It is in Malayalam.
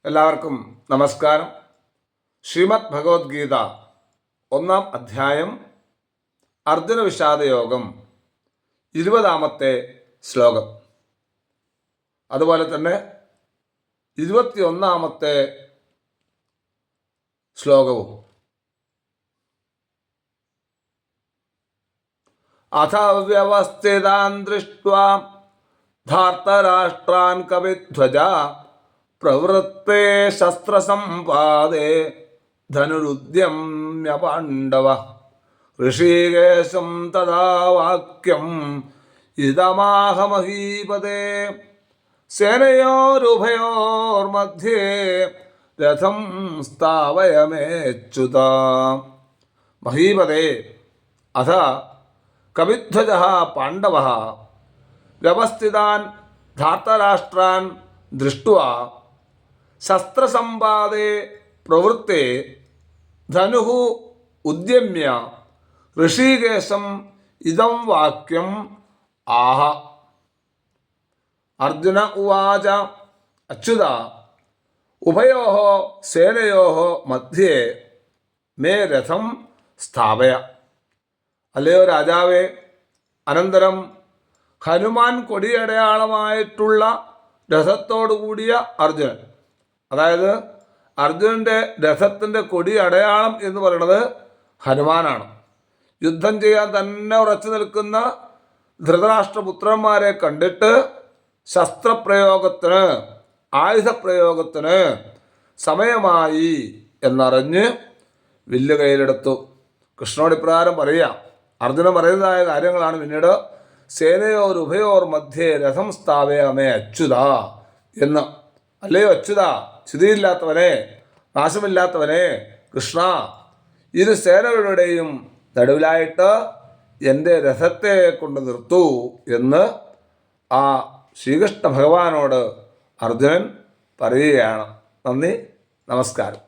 എല്ലാവർക്കും നമസ്കാരം. ശ്രീമദ് ഭഗവത്ഗീത 1-ാം അധ്യായം അർജുന വിഷാദയോഗം 20-ാമത്തെ ശ്ലോകം, അതുപോലെ തന്നെ 21-ാമത്തെ ശ്ലോകവും. അഥ വ്യവസ്ഥിതാൻ ദൃഷ്ട്വാ ധാർത്തരാഷ്ട്രാൻ കവിധ്വജ പ്രവൃത്തെ ശസ്ത്രസമ്പാദേ ധനുരുദ്യമ്യ പാണ്ഡവ ഋഷികേശം തഥാ വാക്യം ഇദമാഹ മഹീപതേ സേനയോരുഭയോർമധ്യേ രഥം സ്ഥാവയമേച്യുത. മഹീപതേ അഥ കവിധ്വജഃ പാണ്ഡവഃ വ്യവസ്ഥിതാൻ ധാർത്തരാഷ്ട്രാൻ ദൃഷ്ട്വാ ശസ്ത്രസമ്പാദേ പ്രവൃത്തെ ധനുഃ ഉദ്യമ്യ ഋഷികേശം ഇദം വാക്യം ആഹ. അർജുന ഉവാച അച്യുത ഉഭയോഃ സേനയോഃ മധ്യേ മേ രഥം സ്ഥാപയ. അല്ലയോ രാജാവേ, അനന്തരം ഹനുമാൻ കൊടിയടയാളമായിട്ടുള്ള രഥത്തോടു കൂടിയ അർജുനൻ, അതായത് അർജുനൻ്റെ രഥത്തിൻ്റെ കൊടി അടയാളം എന്ന് പറയുന്നത് ഹനുമാനാണ്. യുദ്ധം ചെയ്യാൻ തന്നെ ഉറച്ചു നിൽക്കുന്ന ധൃതരാഷ്ട്രപുത്രന്മാരെ കണ്ടിട്ട് ശസ്ത്രപ്രയോഗത്തിന്, ആയുധപ്രയോഗത്തിന് സമയമായി എന്നറിഞ്ഞ് വില്ല് കയ്യിലെടുത്തു. കൃഷ്ണനോട് ഇപ്രകാരം പറയുക. അർജുനൻ പറയുന്നതായ കാര്യങ്ങളാണ് പിന്നീട് സേനയോർ ഉഭയോർ മധ്യേ രഥം സ്ഥാപയമേ അച്യുത എന്ന്. അല്ലയോ അച്യുത, ച്യുതിയില്ലാത്തവനെ, നാശമില്ലാത്തവനെ, കൃഷ്ണ, ഇരു സേനകളുടെയും നടുവിലായിട്ട് എൻ്റെ രഥത്തെ കൊണ്ട് നിർത്തൂ എന്ന് ആ ശ്രീകൃഷ്ണ ഭഗവാനോട് അർജുനൻ പറയുകയാണ്. നന്ദി, നമസ്കാരം.